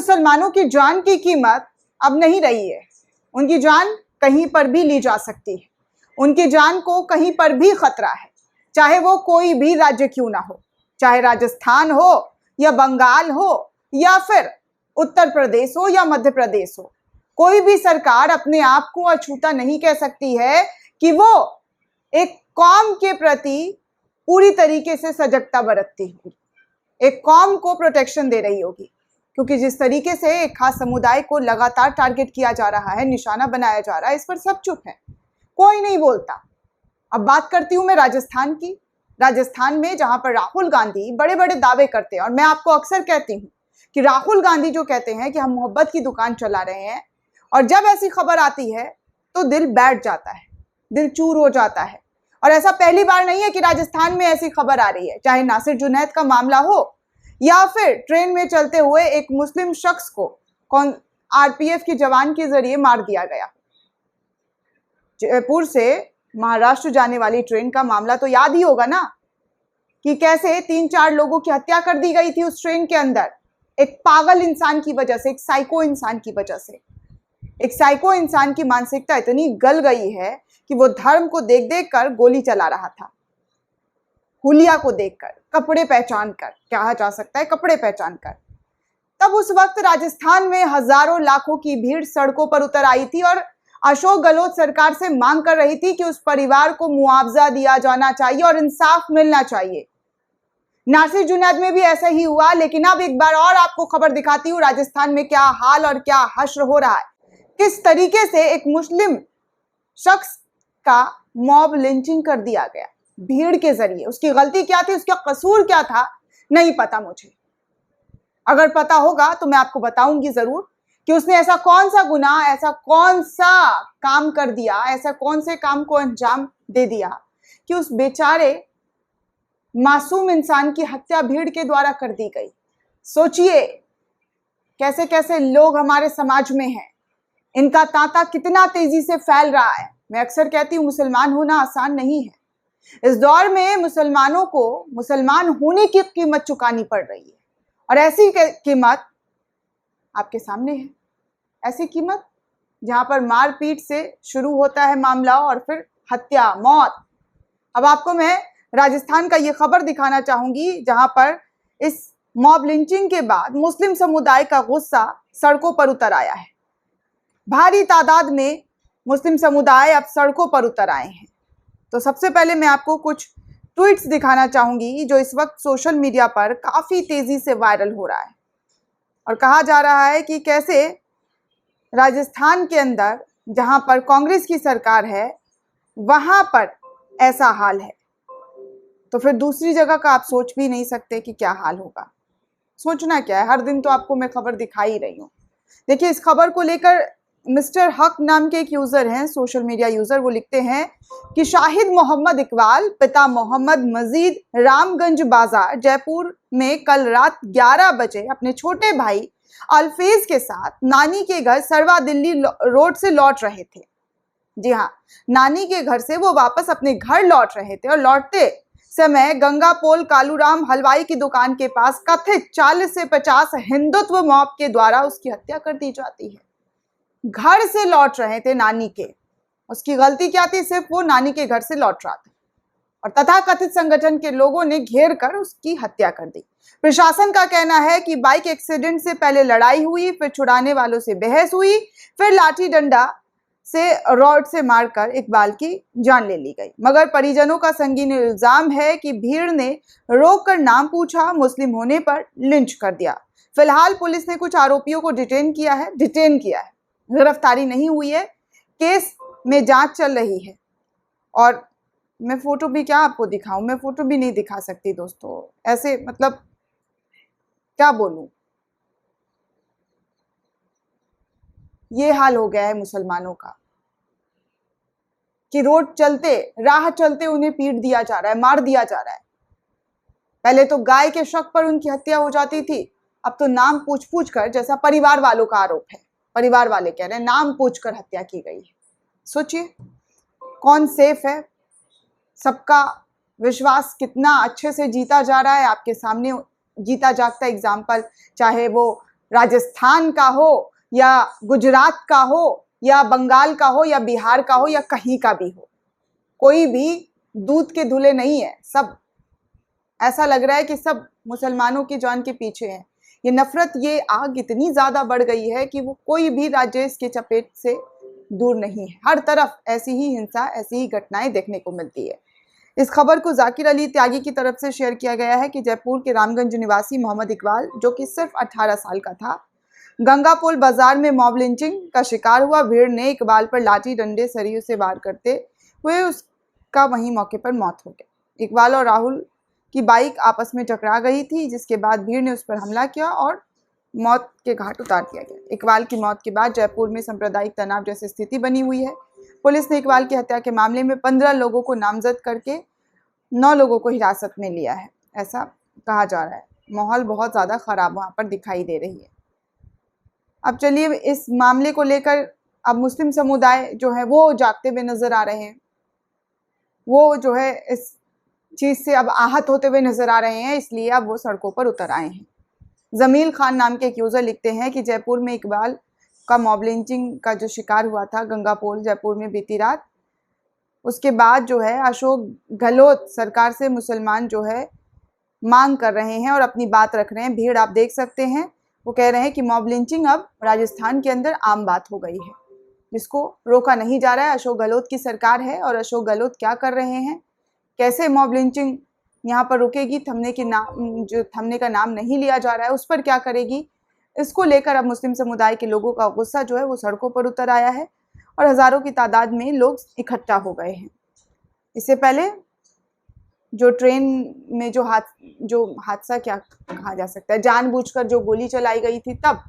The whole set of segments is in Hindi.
मुसलमानों की जान की कीमत अब नहीं रही है। उनकी जान कहीं पर भी ली जा सकती है, उनकी जान को कहीं पर भी खतरा है, चाहे वो कोई भी राज्य क्यों ना हो, चाहे राजस्थान हो या बंगाल हो या फिर उत्तर प्रदेश हो या मध्य प्रदेश हो। कोई भी सरकार अपने आप को अछूता नहीं कह सकती है कि वो एक कौम के प्रति पूरी तरीके से सजगता बरतती होगी, एक कौम को प्रोटेक्शन दे रही होगी, क्योंकि जिस तरीके से एक खास समुदाय को लगातार टारगेट किया जा रहा है, निशाना बनाया जा रहा है, इस पर सब चुप है, कोई नहीं बोलता। अब बात करती हूं मैं राजस्थान की। राजस्थान में जहां पर राहुल गांधी बड़े बड़े दावे करते हैं, और मैं आपको अक्सर कहती हूं कि राहुल गांधी जो कहते हैं कि हम मोहब्बत की दुकान चला रहे हैं, और जब ऐसी खबर आती है तो दिल बैठ जाता है, दिल चूर हो जाता है। और ऐसा पहली बार नहीं है कि राजस्थान में ऐसी खबर आ रही है, चाहे नासिर जुनैद का मामला हो या फिर ट्रेन में चलते हुए एक मुस्लिम शख्स को आरपीएफ के जवान के जरिए मार दिया गया। जयपुर से महाराष्ट्र जाने वाली ट्रेन का मामला तो याद ही होगा ना, कि कैसे 3-4 लोगों की हत्या कर दी गई थी उस ट्रेन के अंदर, एक पागल इंसान की वजह से, एक साइको इंसान की वजह से। एक साइको इंसान की मानसिकता इतनी गल गई है कि वो धर्म को देख देख कर गोली चला रहा था, हुलिया को देखकर, कपड़े पहचान कर, कहा जा सकता है कपड़े पहचान कर। तब उस वक्त राजस्थान में हजारों लाखों की भीड़ सड़कों पर उतर आई थी और अशोक गहलोत सरकार से मांग कर रही थी कि उस परिवार को मुआवजा दिया जाना चाहिए और इंसाफ मिलना चाहिए। नासिर जुनैद में भी ऐसा ही हुआ, लेकिन अब एक बार और आपको खबर दिखाती हूँ राजस्थान में क्या हाल और क्या हश्र हो रहा है, किस तरीके से एक मुस्लिम शख्स का मॉब लिंचिंग कर दिया गया भीड़ के जरिए। उसकी गलती क्या थी, उसका कसूर क्या था, नहीं पता मुझे। अगर पता होगा तो मैं आपको बताऊंगी जरूर कि उसने ऐसा कौन सा गुनाह, ऐसा कौन सा काम कर दिया, ऐसा कौन से काम को अंजाम दे दिया कि उस बेचारे मासूम इंसान की हत्या भीड़ के द्वारा कर दी गई। सोचिए कैसे कैसे लोग हमारे समाज में हैं, इनका तांता कितना तेजी से फैल रहा है। मैं अक्सर कहती हूँ मुसलमान होना आसान नहीं है। इस दौर में मुसलमानों को मुसलमान होने की कीमत चुकानी पड़ रही है, और ऐसी कीमत आपके सामने है। ऐसी कीमत जहां पर मारपीट से शुरू होता है मामला और फिर हत्या, मौत। अब आपको मैं राजस्थान का ये खबर दिखाना चाहूंगी जहां पर इस मॉब लिंचिंग के बाद मुस्लिम समुदाय का गुस्सा सड़कों पर उतर आया है। भारी तादाद में मुस्लिम समुदाय अब सड़कों पर उतर आए हैं। तो सबसे पहले मैं आपको कुछ ट्वीट्स दिखाना चाहूंगी जो इस वक्त सोशल मीडिया पर काफी तेजी से वायरल हो रहा है, और कहा जा रहा है कि कैसे राजस्थान के अंदर जहां पर कांग्रेस की सरकार है वहां पर ऐसा हाल है, तो फिर दूसरी जगह का आप सोच भी नहीं सकते कि क्या हाल होगा। सोचना क्या है, हर दिन तो आपको मैं खबर दिखा ही रही हूँ। देखिए, इस खबर को लेकर मिस्टर हक नाम के एक यूजर हैं, सोशल मीडिया यूजर, वो लिखते हैं कि शाहिद मोहम्मद इकबाल पिता मोहम्मद मजीद रामगंज बाजार जयपुर में कल रात 11 बजे अपने छोटे भाई अल्फेज के साथ नानी के घर सरवा दिल्ली रोड से लौट रहे थे। जी हाँ, नानी के घर से वो वापस अपने घर लौट रहे थे, और लौटते समय गंगा पोल कालूराम हलवाई की दुकान के पास कथित 40 से 50 हिंदुत्व मॉब के द्वारा उसकी हत्या कर दी जाती है। घर से लौट रहे थे नानी के, उसकी गलती क्या थी, सिर्फ वो नानी के घर से लौट रहा था, और तथाकथित संगठन के लोगों ने घेर कर उसकी हत्या कर दी। प्रशासन का कहना है कि बाइक एक्सीडेंट से पहले लड़ाई हुई, फिर छुड़ाने वालों से बहस हुई, फिर लाठी डंडा से रॉड से मारकर इकबाल की जान ले ली गई। मगर परिजनों का संगीन इल्जाम है कि भीड़ ने रोककर नाम पूछा, मुस्लिम होने पर लिंच कर दिया। फिलहाल पुलिस ने कुछ आरोपियों को डिटेन किया है, गिरफ्तारी नहीं हुई है, केस में जांच चल रही है। और मैं फोटो भी क्या आपको दिखाऊं, मैं फोटो भी नहीं दिखा सकती दोस्तों, ऐसे मतलब क्या बोलूं, ये हाल हो गया है मुसलमानों का कि रोड चलते, राह चलते उन्हें पीट दिया जा रहा है, मार दिया जा रहा है। पहले तो गाय के शक पर उनकी हत्या हो जाती थी, अब तो नाम पूछ पूछ कर, जैसा परिवार वालों का आरोप है, परिवार वाले कह रहे हैं नाम पूछकर हत्या की गई है। सोचिए कौन सेफ है, सबका विश्वास कितना अच्छे से जीता जा रहा है आपके सामने, जीता जागता एग्जाम्पल, चाहे वो राजस्थान का हो या गुजरात का हो या बंगाल का हो या बिहार का हो या कहीं का भी हो, कोई भी दूध के धुले नहीं है। सब ऐसा लग रहा है कि सब मुसलमानों की जान के पीछे हैं। ये नफरत, ये आग इतनी ज्यादा बढ़ गई है कि वो कोई भी राज्य इसके चपेट से दूर नहीं है। हर तरफ ऐसी ही हिंसा, ऐसी ही घटनाएं देखने को मिलती है। इस खबर को जाकिर अली त्यागी की तरफ से शेयर किया गया है कि जयपुर के रामगंज निवासी मोहम्मद इकबाल, जो कि सिर्फ 18 साल का था, गंगापुल बाजार में मॉब लिंचिंग का शिकार हुआ। भीड़ ने इकबाल पर लाठी डंडे सरियों से वार करते हुए उसका वहीं मौके पर मौत हो गई। इकबाल और राहुल की बाइक आपस में टकरा गई थी, जिसके बाद भीड़ ने उस पर हमला किया और मौत के घाट उतार दिया गया। इकबाल की मौत के बाद जयपुर में सांप्रदायिक तनाव जैसी स्थिति बनी हुई है। पुलिस ने इकबाल की हत्या के मामले में 15 लोगों को नामजद करके 9 लोगों को हिरासत में लिया है, ऐसा कहा जा रहा है। माहौल बहुत ज़्यादा खराब वहाँ पर दिखाई दे रही है। अब चलिए, इस मामले को लेकर अब मुस्लिम समुदाय जो है वो जागते हुए नजर आ रहे हैं। वो जो है इस चीज़ से अब आहत होते हुए नजर आ रहे हैं, इसलिए अब वो सड़कों पर उतर आए हैं। जमील खान नाम के एक यूज़र लिखते हैं कि जयपुर में इकबाल का मॉब लिंचिंग का जो शिकार हुआ था गंगापोल जयपुर में बीती रात, उसके बाद जो है अशोक गहलोत सरकार से मुसलमान जो है मांग कर रहे हैं और अपनी बात रख रहे हैं। भीड़ आप देख सकते हैं, वो कह रहे हैं कि मॉब लिंचिंग अब राजस्थान के अंदर आम बात हो गई है, जिसको रोका नहीं जा रहा है। अशोक गहलोत की सरकार है और अशोक गहलोत क्या कर रहे हैं, कैसे मॉब लिंचिंग यहाँ पर रुकेगी, थमने का नाम नहीं लिया जा रहा है, उस पर क्या करेगी, इसको लेकर अब मुस्लिम समुदाय के लोगों का गुस्सा जो है वो सड़कों पर उतर आया है और हजारों की तादाद में लोग इकट्ठा हो गए हैं। इससे पहले जो ट्रेन में जो हादसा क्या कहा जा सकता है, जानबूझकर जो गोली चलाई गई थी, तब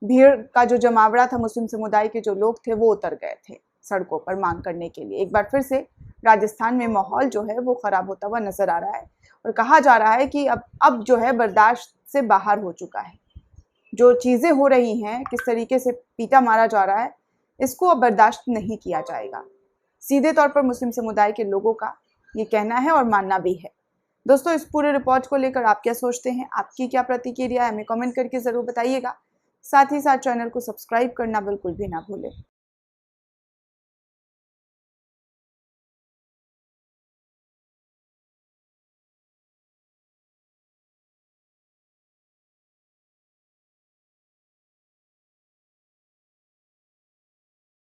भीड़ का जो जमावड़ा था, मुस्लिम समुदाय के जो लोग थे वो उतर गए थे सड़कों पर मांग करने के लिए। एक बार फिर से राजस्थान में माहौल जो है वो खराब होता हुआ नजर आ रहा है और कहा जा रहा है कि अब जो है बर्दाश्त से बाहर हो चुका है। जो चीज़ें हो रही हैं, किस तरीके से पीटा मारा जा रहा है, इसको अब बर्दाश्त नहीं किया जाएगा। सीधे तौर पर मुस्लिम समुदाय के लोगों का ये कहना है और मानना भी है। दोस्तों, इस पूरे रिपोर्ट को लेकर आप क्या सोचते हैं, आपकी क्या प्रतिक्रिया है, हमें कमेंट करके ज़रूर बताइएगा। साथ ही साथ चैनल को सब्सक्राइब करना बिल्कुल भी ना भूलें।